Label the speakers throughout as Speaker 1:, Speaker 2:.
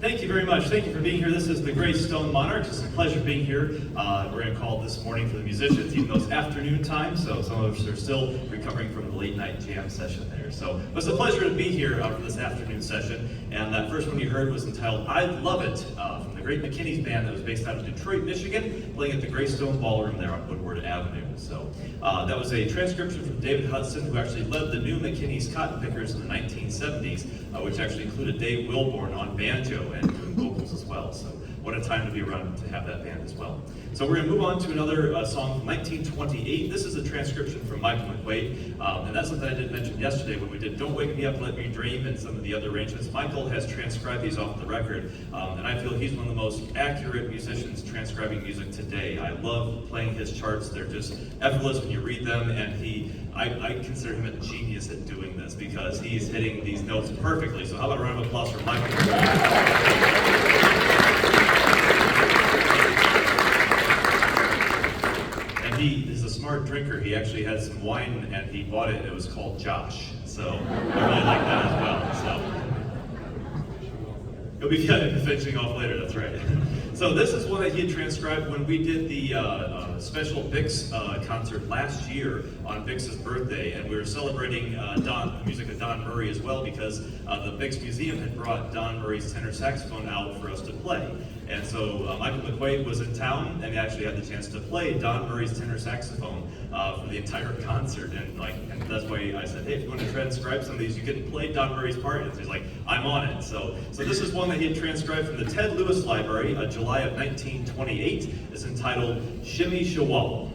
Speaker 1: Thank you very much. Thank you for being here. This is the Greystone Monarchs. It's a pleasure being here. We're going to call this morning for the musicians, even though it's afternoon time, so some of us are still recovering from the late night jam session there. So it's a pleasure to be here for this afternoon session. And that first one you heard was entitled I Love It, from the great McKinney's band that was based out of Detroit, Michigan, playing at the Greystone Ballroom there on Woodward Avenue. So that was a transcription from David Hudson, who actually led the new McKinney's Cotton Pickers in the 1970s, which actually included Dave Wilborn on banjo and doing vocals as well. So what a time to be around to have that band as well. So we're going to move on to another song from 1928. This is a transcription from Michael McQuaid, and that's something I didn't mention yesterday when we did Don't Wake Me Up, Let Me Dream, and some of the other arrangements. Michael has transcribed these off the record, and I feel he's one of the most accurate musicians transcribing music today. I love playing his charts. They're just effortless when you read them, and I consider him a genius at doing this because he's hitting these notes perfectly. So how about a round of applause for Michael McQuaid? He is a smart drinker. He actually had some wine and he bought it. It was called Josh. So I really like that as well. So he'll be finishing off later, that's right. So this is one that he had transcribed when we did the special Bix concert last year on Bix's birthday, and we were celebrating the music of Don Murray as well because the Bix Museum had brought Don Murray's tenor saxophone out for us to play. And so Michael McQuaid was in town and he actually had the chance to play Don Murray's tenor saxophone for the entire concert. And that's why I said, hey, if you want to transcribe some of these, you can play Don Murray's part. And he's like, I'm on it. So this is one that he had transcribed from the Ted Lewis Library, July of 1928. It's entitled Shimmy Shawalla.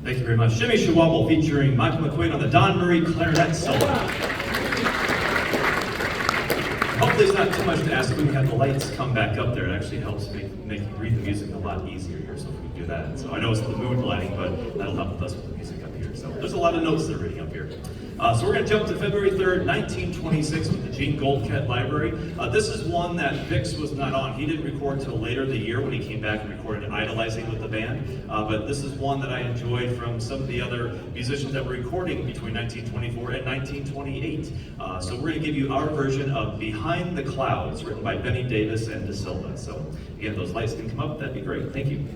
Speaker 1: Thank you very much. Shimmy Shawabble featuring Michael McQueen on the Don Murray clarinet solo. Hopefully it's not too much to ask when we have the lights come back up there. It actually helps make read the music a lot easier here, so if we can do that. So I know it's the mood lighting, but that'll help us with the music up here. So there's a lot of notes that are reading up here. So we're going to jump to February 3rd, 1926 with the Gene Goldcat Library. This is one that Vix was not on. He didn't record till later in the year when he came back and recorded Idolizing with the band. But this is one that I enjoyed from some of the other musicians that were recording between 1924 and 1928. So we're going to give you our version of Behind the Clouds, written by Benny Davis and De Silva. So again, those lights can come up, that'd be great. Thank you.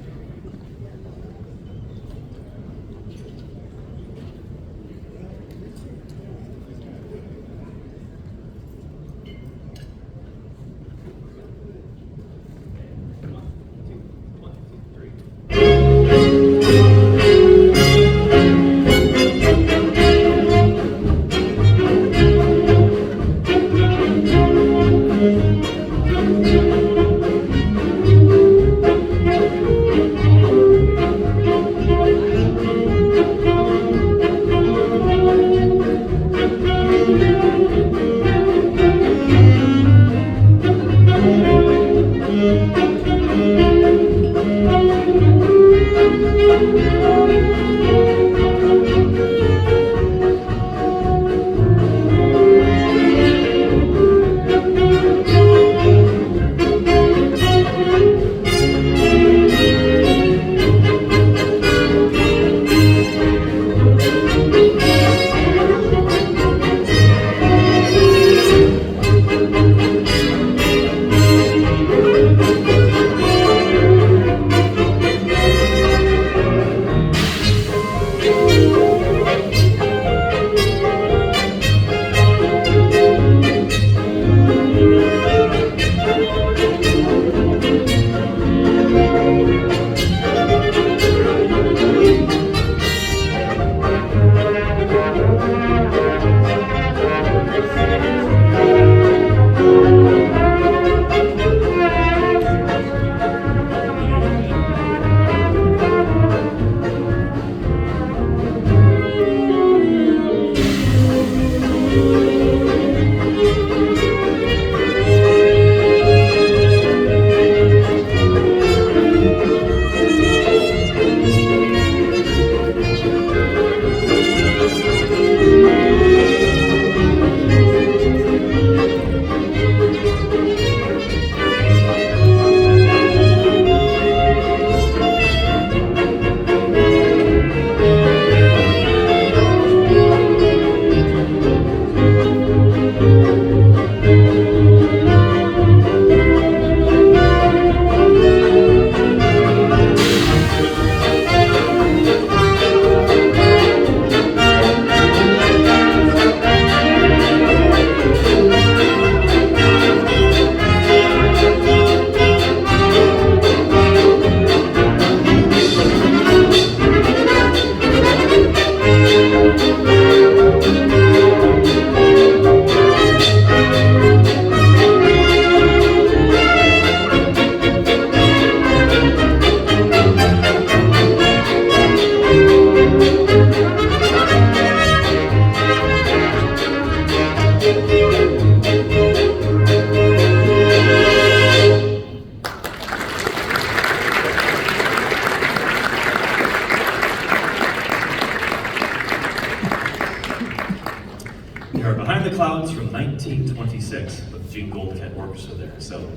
Speaker 1: 1926 with Gene Goldcat Orchestra there. So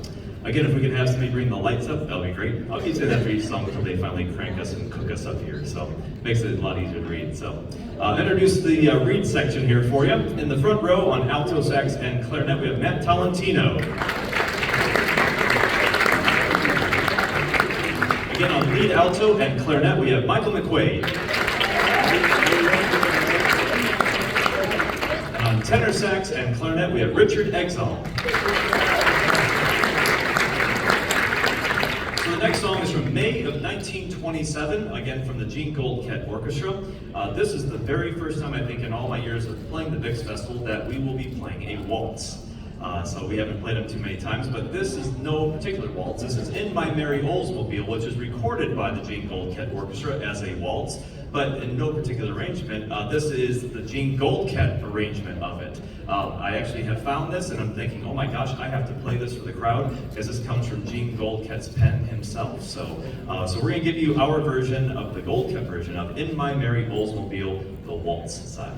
Speaker 1: again, if we could have somebody bring the lights up, that would be great. I'll keep saying that for each song until they finally crank us and cook us up here. So makes it a lot easier to read. So introduce the reed section here for you. In the front row on alto sax and clarinet, we have Matt Tolentino. Again, on lead alto and clarinet, we have Michael McQuaid. And on tenor sax and clarinet, we have Richard Exall. So the next song is from May of 1927, again from the Gene Goldcat Orchestra. This is the very first time, I think, in all my years of playing the Vix Festival that we will be playing a waltz. So we haven't played them too many times, but this is no particular waltz. This is In My Merry Oldsmobile, which is recorded by the Gene Goldcat Orchestra as a waltz, but in no particular arrangement. This is the Gene Goldcat arrangement of it. I actually have found this, and I'm thinking, oh my gosh, I have to play this for the crowd, because this comes from Gene Goldcat's pen himself. So we're going to give you our version of the Goldcat version of In My Merry Oldsmobile, the waltz side.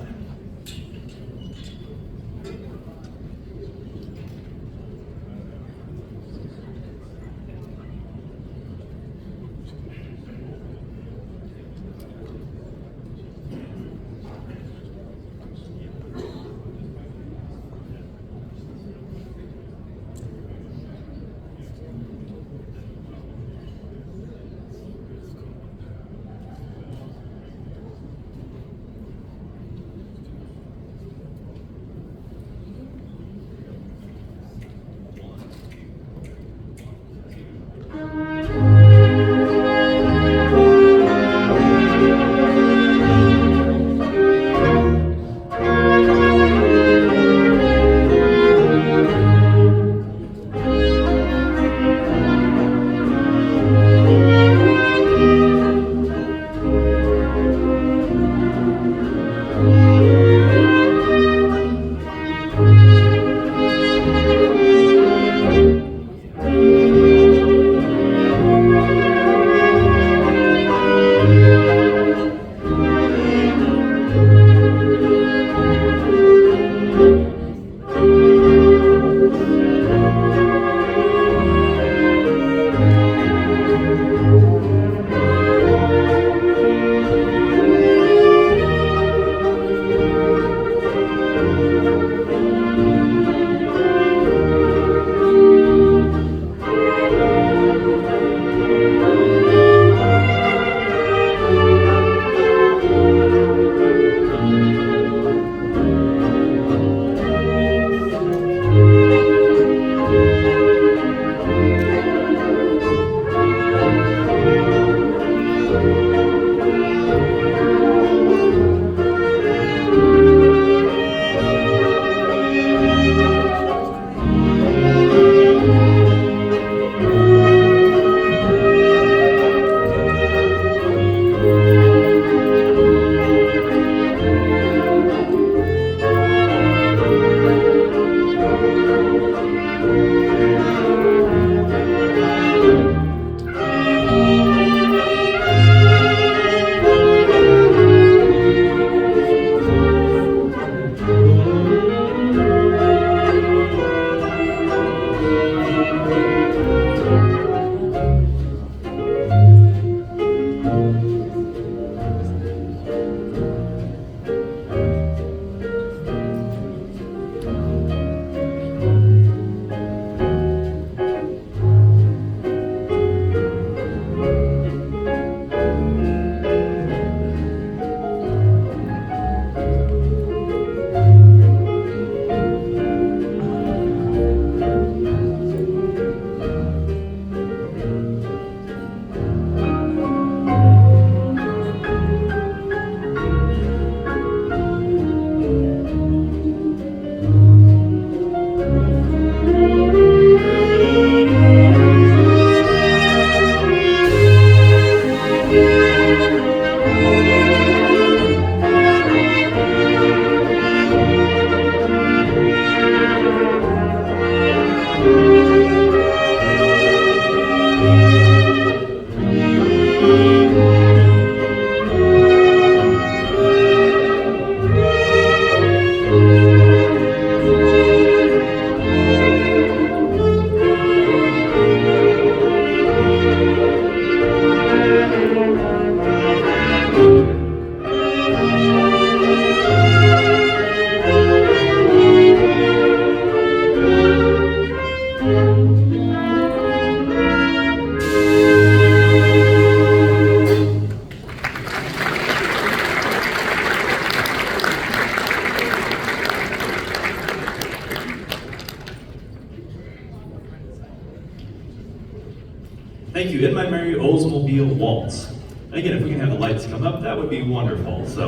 Speaker 1: Thank you. In My Merry Oldsmobile Waltz. Again, if we can have the lights come up, that would be wonderful. So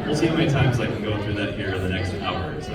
Speaker 1: we'll see how many times I can go through that here in the next hour or so.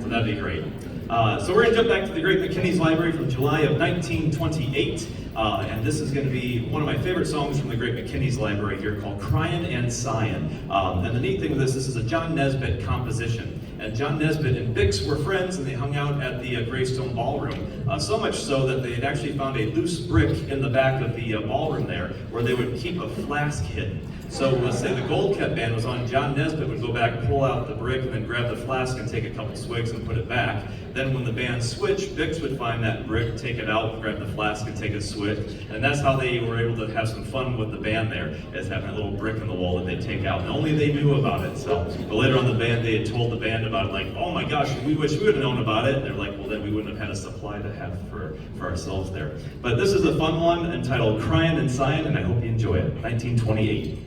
Speaker 1: So that'd be great. So we're going to jump back to the Great McKinney's Library from July of 1928. And this is going to be one of my favorite songs from the Great McKinney's Library here called Cryin' and Sighin'. And the neat thing with this is a John Nesbitt composition. And John Nesbitt and Bix were friends, and they hung out at the Greystone Ballroom. So much so that they had actually found a loose brick in the back of the ballroom there where they would keep a flask hidden. So let's say the Gold Cup band was on, John Nesbitt would go back, pull out the brick, and then grab the flask and take a couple swigs and put it back. Then when the band switched, Bix would find that brick, take it out, grab the flask and take a swig. And that's how they were able to have some fun with the band there, is having a little brick in the wall that they'd take out. And only they knew about it. So, but later on the band, they had told the band about it, like, oh my gosh, we wish we would have known about it. And they're like, well, then we wouldn't have had a supply to have for ourselves there. But this is a fun one entitled Cryin' and Sighin', and I hope you enjoy it. 1928.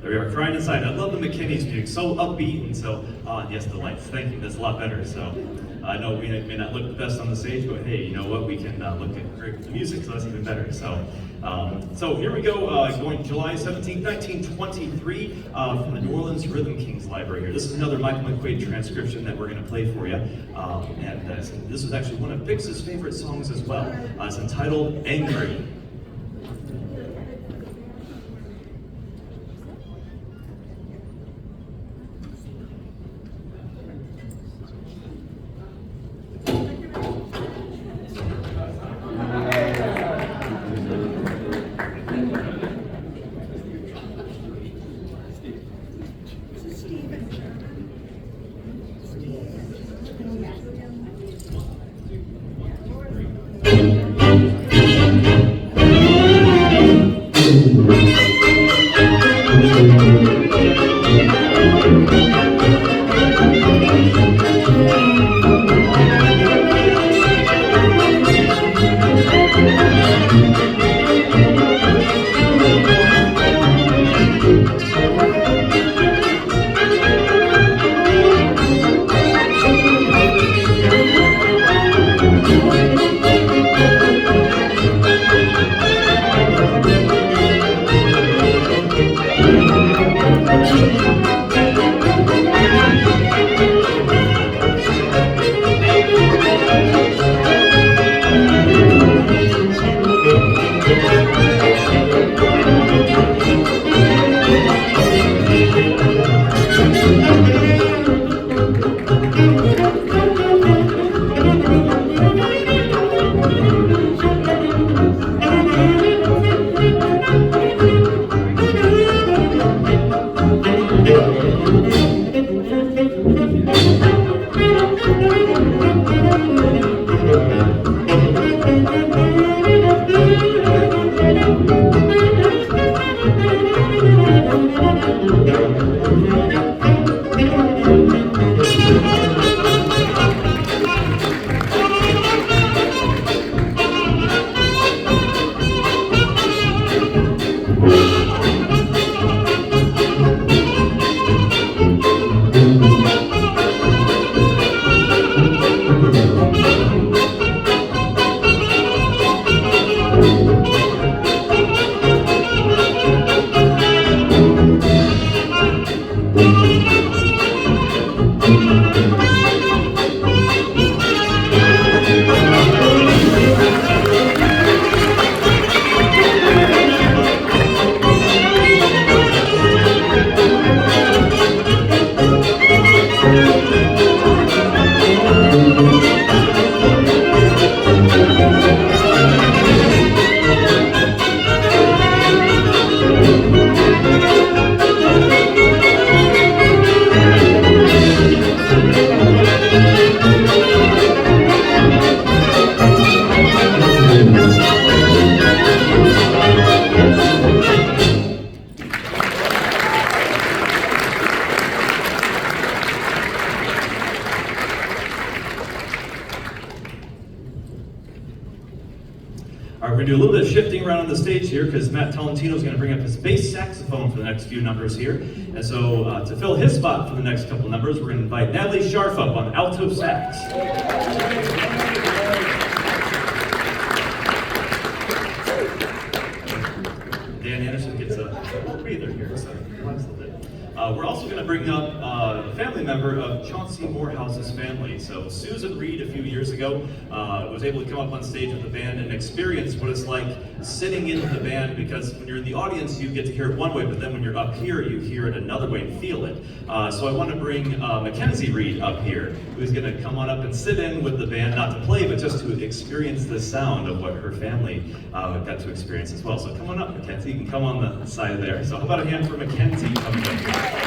Speaker 2: There we are, Cryin' and Sighin'. I love the McKinney's music, so upbeat and so, yes, the lights. Thank you, that's a lot better. So
Speaker 1: I know we may not look the best on the stage, but hey, you know what? We can look at great the music, so that's even better. So here we go, going July 17th, 1923, from the New Orleans Rhythm Kings Library here. This is another Michael McQuaid transcription that we're going to play for you. This is actually one of Bix's favorite songs as well. It's entitled Angry. All right, we're going to do a little bit of shifting around on the stage here because Matt Tolentino is going to bring up his bass saxophone for the next few numbers here. And so to fill his spot for the next couple numbers, we're going to invite Natalie Scharf up on alto sax. Dan Anderson gets a breather here, so relax a little bit. We're also going to bring up a family member of Chauncey Morehouse's family. So Susan Reed, a few years ago, was able to come up on stage with the band and experience what it's like sitting in the band, because when you're in the audience, you get to hear it one way, but then when you're up here, you hear it another way and feel it. So I want to bring Mackenzie Reed up here, who's going to come on up and sit in with the band, not to play, but just to experience the sound of what her family got to experience as well. So come on up, Mackenzie. You can come on the side of there. So how about a hand for Mackenzie coming up here?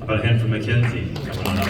Speaker 1: How about a hand for Mackenzie? Come on up.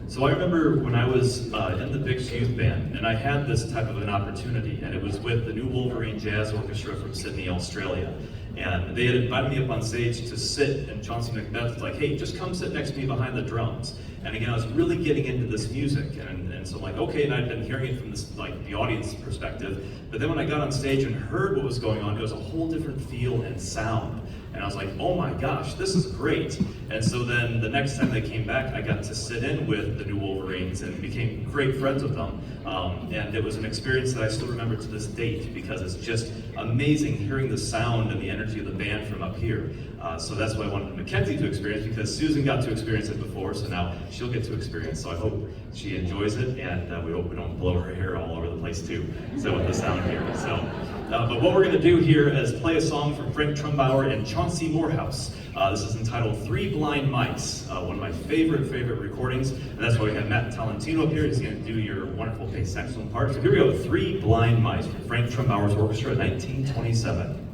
Speaker 1: So I remember when I was in the Bix Youth Band, and I had this type of an opportunity, and it was with the New Wolverine Jazz Orchestra from Sydney, Australia. And they had invited me up on stage to sit, and Chauncey Macbeth was like, hey, just come sit next to me behind the drums. And again, I was really getting into this music, and so I'm like, okay, and I'd been hearing it from this, like, the audience perspective, but then when I got on stage and heard what was going on, it was a whole different feel and sound. And I was like, oh my gosh, this is great. And so then the next time they came back, I got to sit in with the New Wolverines and became great friends with them. And it was an experience that I still remember to this date because it's just amazing hearing the sound and the energy of the band from up here. So that's what I wanted Mackenzie to experience because Susan got to experience it before, so now she'll get to experience. So I hope she enjoys it, and we hope we don't blow her hair all over the place too. So with the sound here. But what we're going to do here is play a song from Frank Trumbauer and Chauncey Morehouse. This is entitled Three Blind Mice, one of my favorite recordings, and that's why we have Matt Tolentino up here. He's going to do your wonderful bass saxophone part. So here we go, Three Blind Mice from Frank Trumbauer's orchestra, 1927.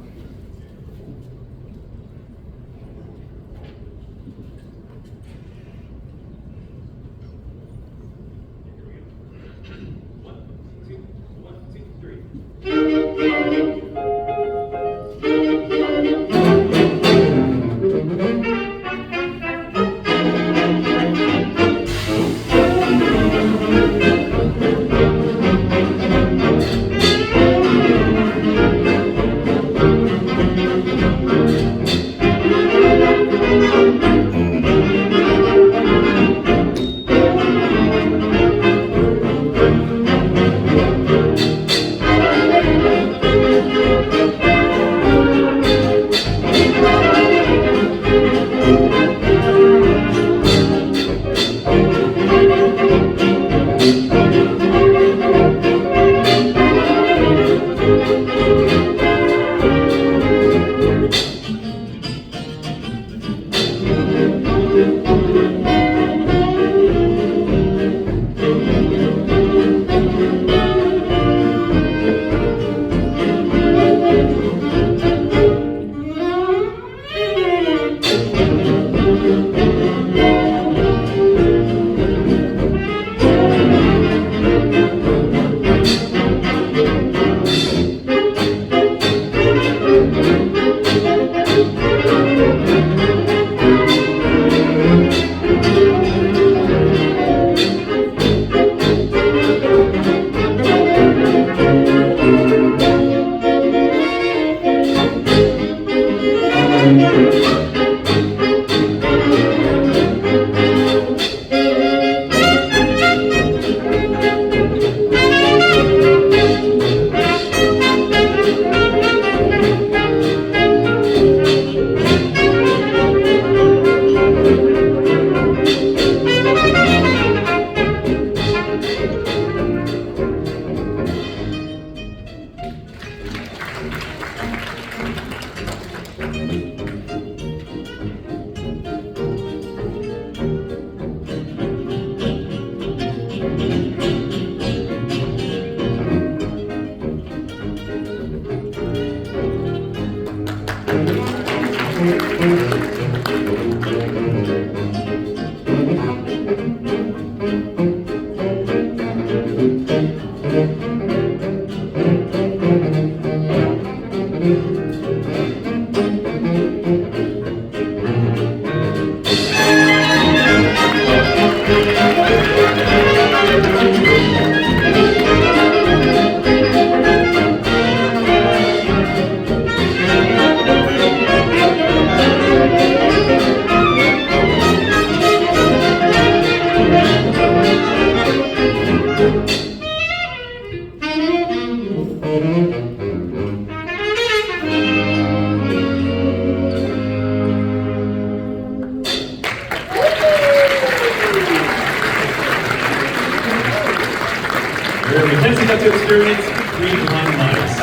Speaker 1: Mackenzie got to experience Three Blind Mice.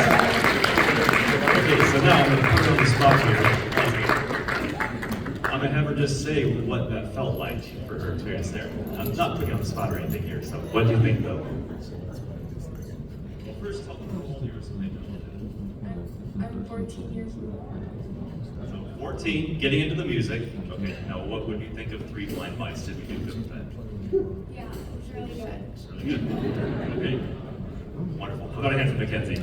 Speaker 1: Okay, so now I'm going to put her on the spot here. I'm going to have her just say what that felt like for her experience there. I'm not putting you on the spot or anything here, so what do you think though? Well, first tell them how old you are so they know.
Speaker 3: I'm 14 years old.
Speaker 1: So 14, getting into the music. Okay, now what would you think of Three Blind Mice? Did you do good with that?
Speaker 3: Yeah,
Speaker 1: Okay. Wonderful. How about a hand for Mackenzie?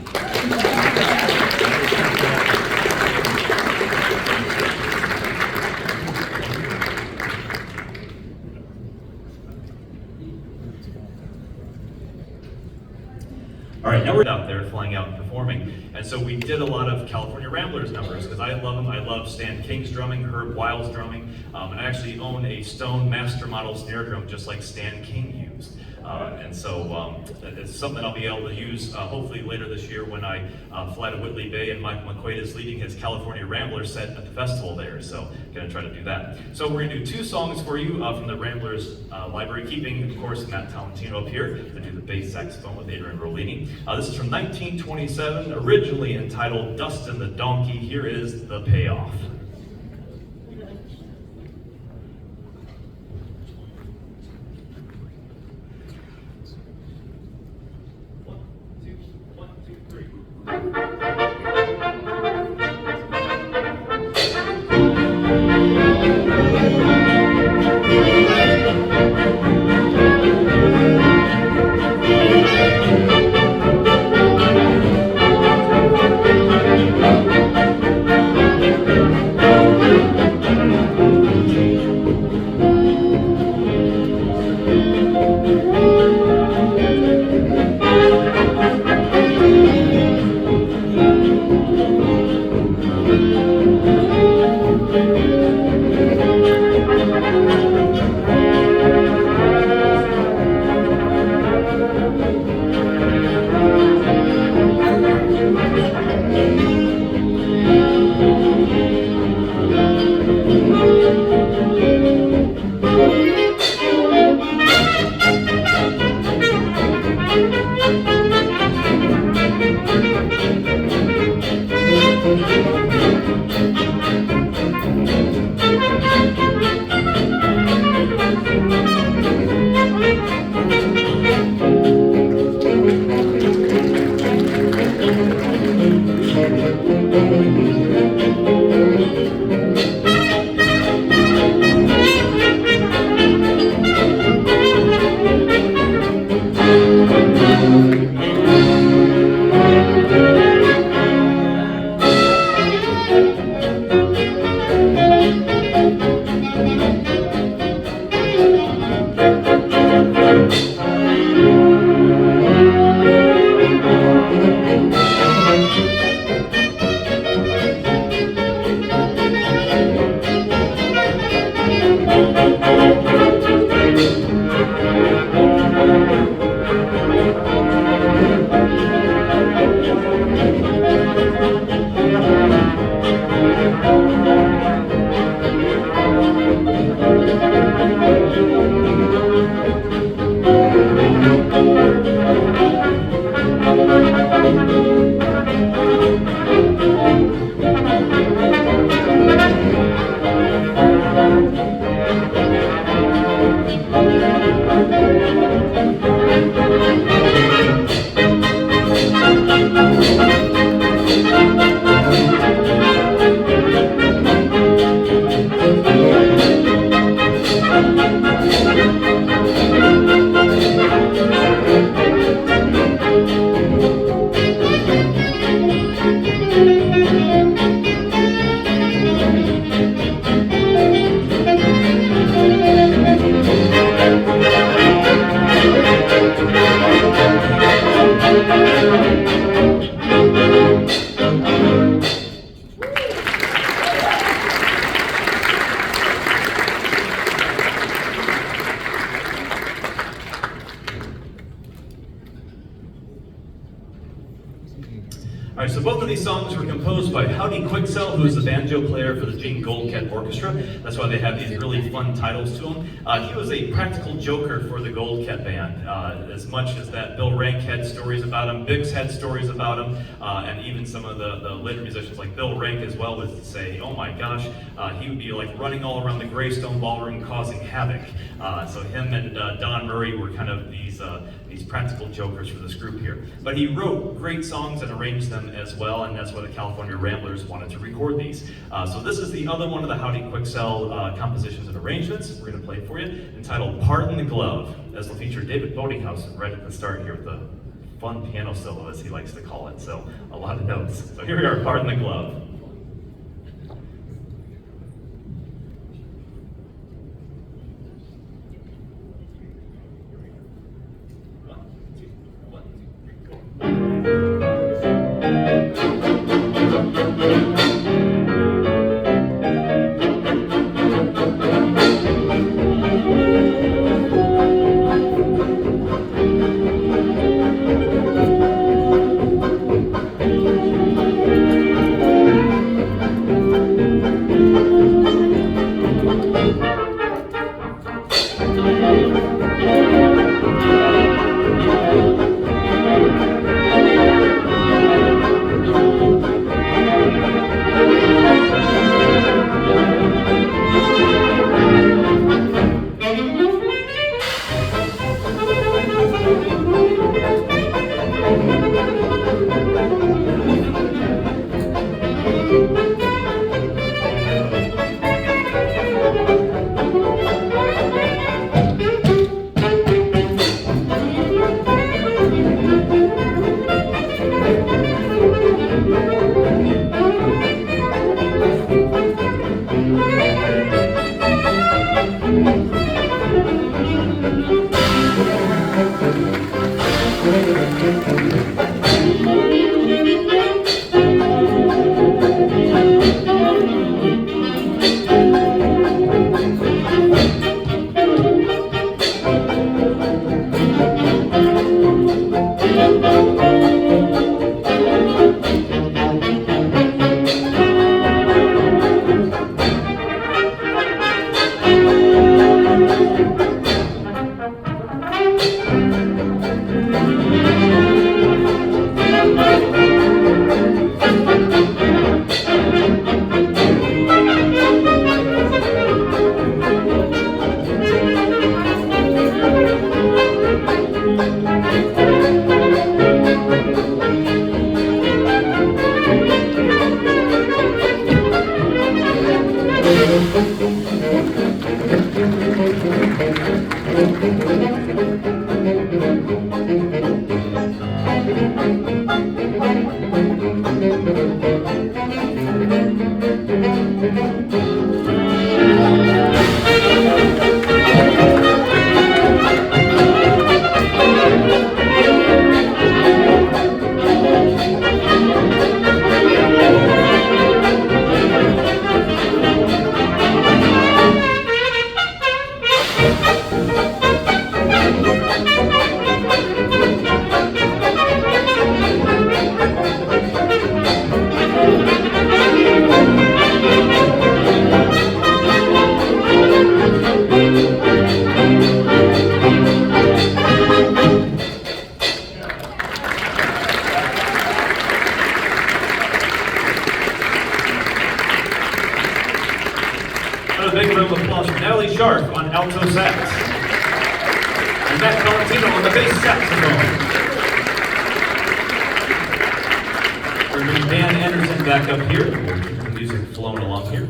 Speaker 1: All right, now we're out there flying out and performing. And so we did a lot of California Ramblers numbers because I love them. I love Stan King's drumming, Herb Wild's drumming. And I actually own a Stone Master Model snare drum just like Stan King used. And so it's something I'll be able to use hopefully later this year when I fly to Whitley Bay and Michael McQuaid is leading his California Ramblers set at the festival there. So gonna try to do that. So we're gonna do two songs for you from the Ramblers library, keeping of course Matt Talentino up here to do the bass saxophone with Adrian Rollini. This is from 1927, originally entitled Dustin the Donkey. Here is The Payoff. One, two, three. All right, so both of these songs were composed by Howdy Quicksell, who is the banjo player for the Gene Goldcat Orchestra. That's why they have these really fun titles to them. He was a practical joker for the Goldcat Band. As much as that, Bill Rank had stories about him, Biggs had stories about him, and even some of the later musicians like Bill Rank as well would say, oh my gosh, he would be like running all around the Greystone Ballroom causing havoc. So him and Don Murray were kind of these practical jokers for this group here. But he wrote great songs and arranged them as well, and that's why the California Ramblers wanted to record these. So this is the other one of the Howdy Quicksell compositions and arrangements we're going to play for you, entitled Pardon the Glove. This will feature David Boatinghouse right at the start here with a fun piano solo, as he likes to call it, so a lot of notes. So here we are, Pardon the Glove. A big round of applause for Natalie Sharp on alto sax. And Matt Valentino on the bass saxophone. We're bringing Dan Anderson back up here. We'll keep the music flowing along here.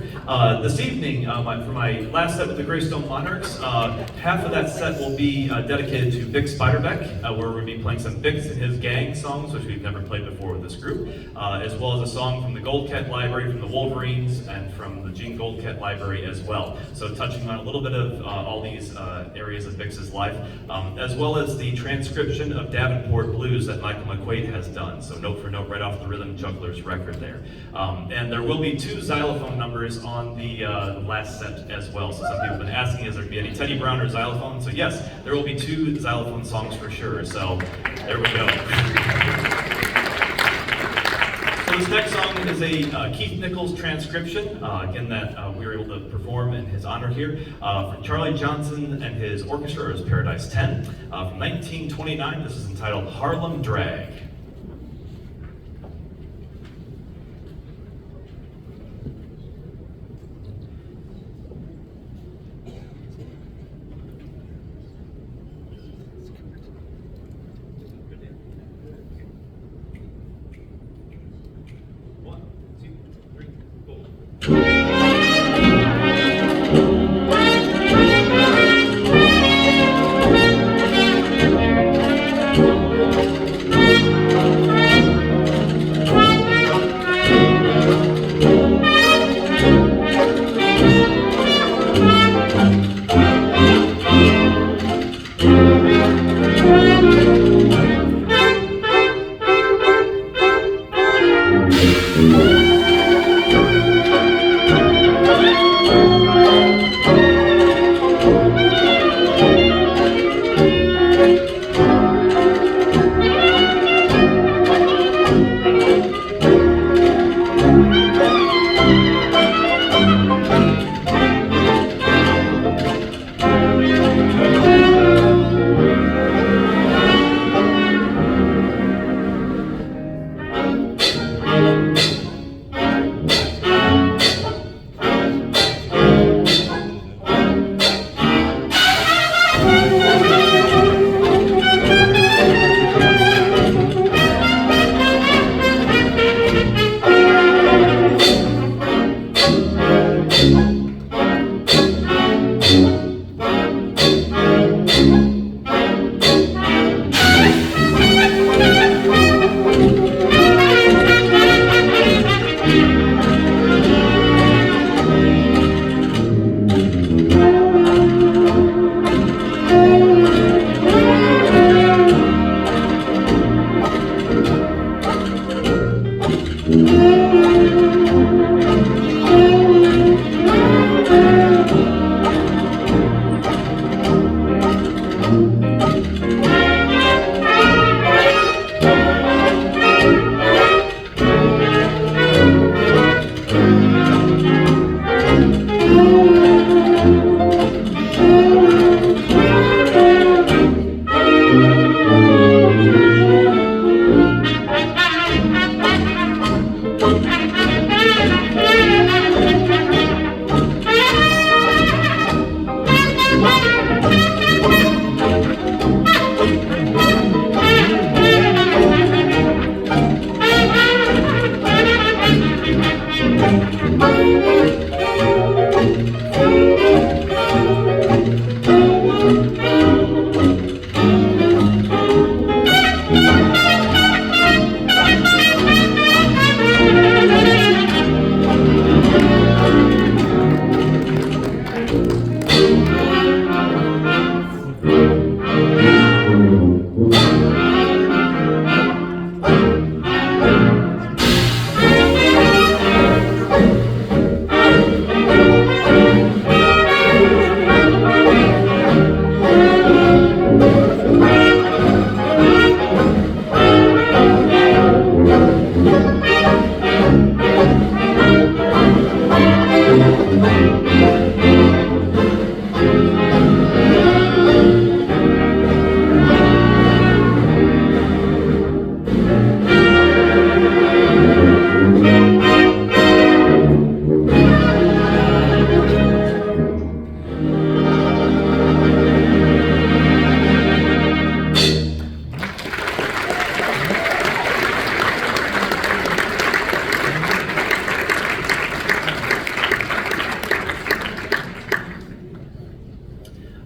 Speaker 1: This evening, for my last set with the Greystone Monarchs, half of that set will be dedicated to Vic Spiderbeck, where we'll be playing some Vic's and his gang songs, which we've never played before with this group, as well as a song from the Goldcat Library, from the Wolverines, and from the Gene Goldcat Library as well. So touching on a little bit of all these areas of Vic's life, as well as the transcription of Davenport Blues that Michael McQuaid has done. So note for note right off the Rhythm Jugglers record there. And there will be 2 xylophone numbers on the last set as well. So some people have been asking, is there going to be any Teddy Brown or xylophone? So yes, there will be 2 xylophone songs for sure. So there we go. So this next song is a Keith Nichols transcription, again that we were able to perform in his honor here, from Charlie Johnson and his orchestra, or his Paradise 10, from 1929. This is entitled Harlem Drag.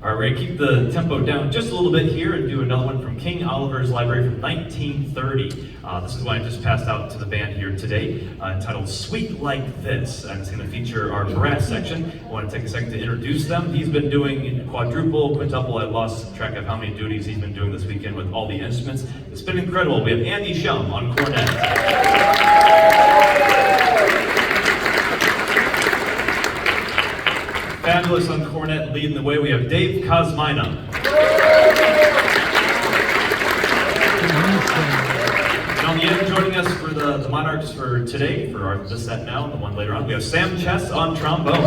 Speaker 1: All right, we're going to keep the tempo down just a little bit here and do another one from King Oliver's Library from 1930. This is one I just passed out to the band here today, entitled Sweet Like This, and it's going to feature our brass section. I want to take a second to introduce them. He's been doing quadruple, quintuple, I lost track of how many duties he's been doing this weekend with all the instruments. It's been incredible. We have Andy Shum on cornet. Fabulous on cornet, leading the way. We have Dave Kosmina. And on the end, joining us for the Monarchs for today, for our this set now, and the one later on, we have Sam Chess on trombone.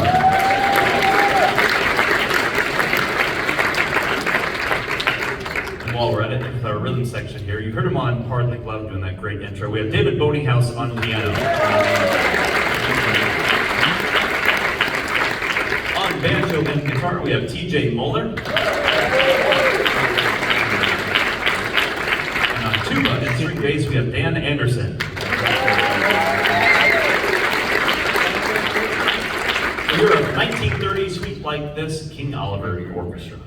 Speaker 1: And while we're at it, with our rhythm section here, you heard him on Hard Like Love doing that great intro. We have David Boatinghouse on piano. Banjo and guitar, we have TJ Moeller. And on tuba and string bass, we have Dan Anderson. Here are 1930s Sweet Like This, King Oliver Orchestra.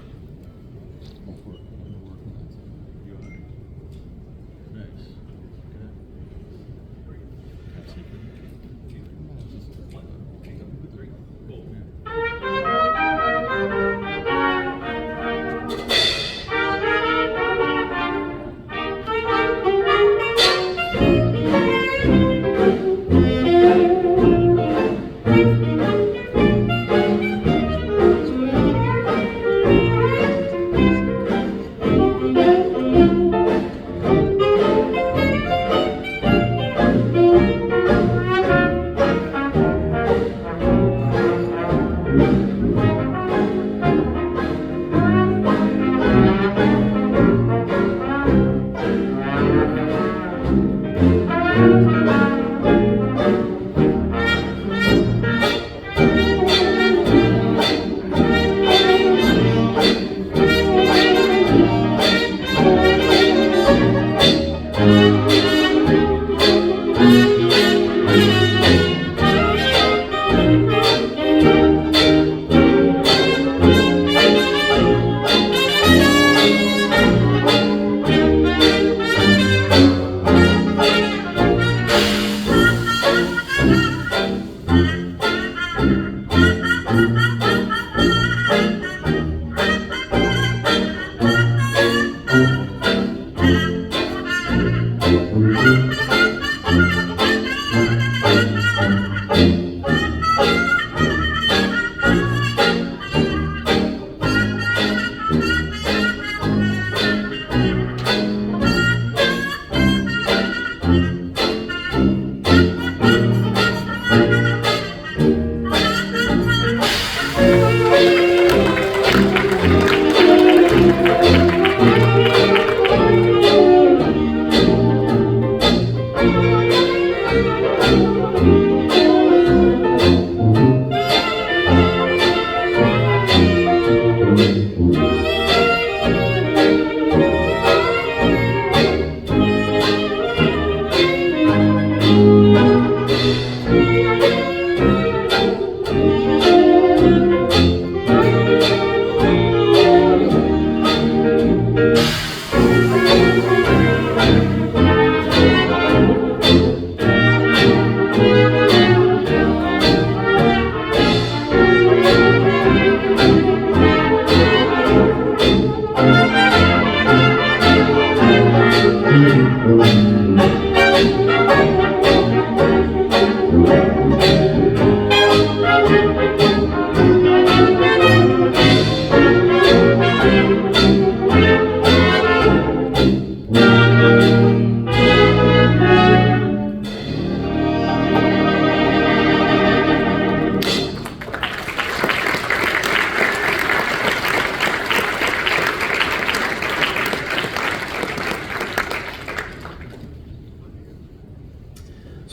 Speaker 1: So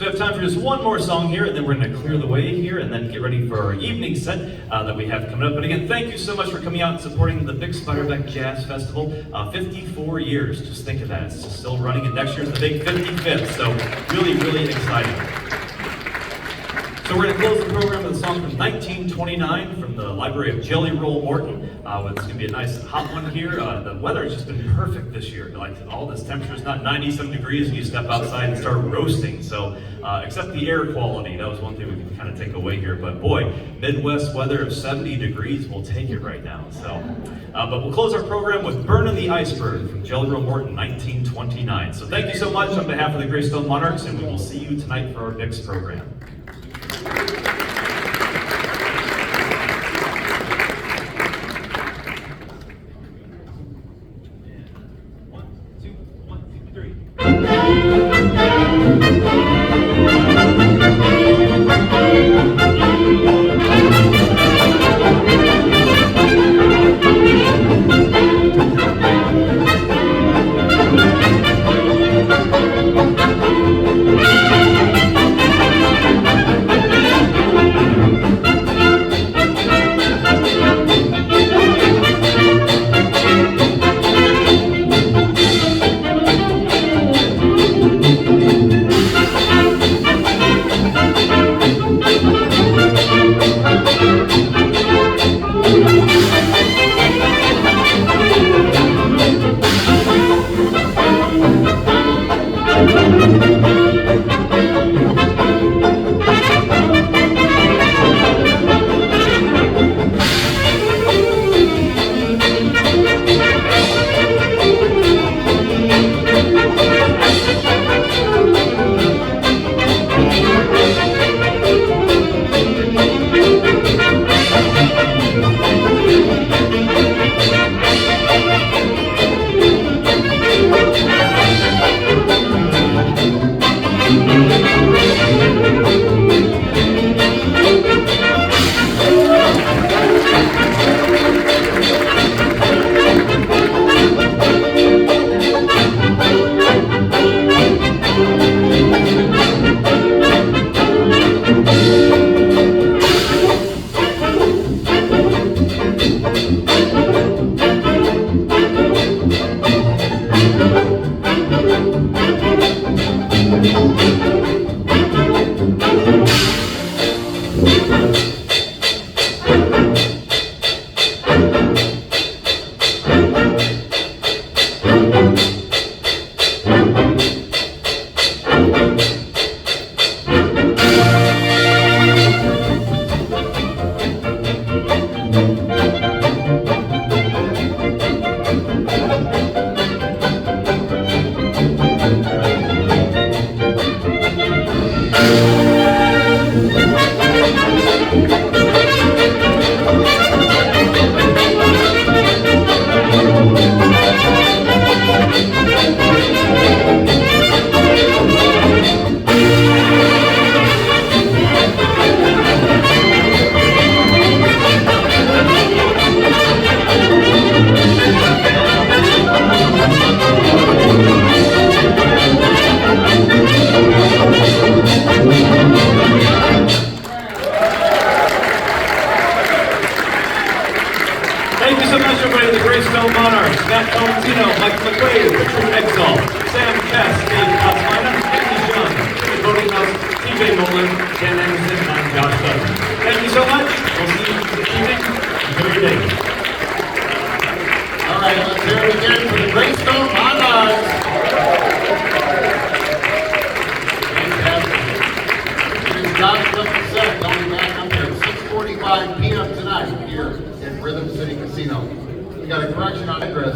Speaker 1: we have time for just one more song here, and then we're going to clear the way here and then get ready for our evening set that we have coming up. But again, thank you so much for coming out and supporting the Big Spiderbeck Jazz Festival. 54 years, just think of that. It's just still running, and next year's the big 55th, so really, really exciting. So we're going to close the program with a song from 1929 from the Library of Jelly Roll Morton. It's going to be a nice hot one here. The weather has just been perfect this year. Like all this temperature is not 90-some degrees and you step outside and start roasting. So except the air quality, that was one thing we can kind of take away here. But boy, Midwest weather of 70 degrees, we'll take it right now. So, but we'll close our program with Burnin' the Iceberg from Jelly Roll Morton 1929. So thank you so much on behalf of the Greystone Monarchs, and we will see you tonight for our next program.
Speaker 2: Thank you so much, everybody, the Greystone Monarchs, Matt Valentino, Mike McQuaid, Richard Exall, Sam Cass, Dave Kotzminer, Andy John, the Voting House, TJ Nolan, Dan Anderson, and Josh Sutton. Thank you so much. We'll see you this evening. Enjoy your day.
Speaker 4: All right, let's hear it again for the Greystone Monarchs. Fantastic. Here's Josh Sutton set going back up at 6:45 p.m. tonight here at Rhythm City Casino. We got a correction on address.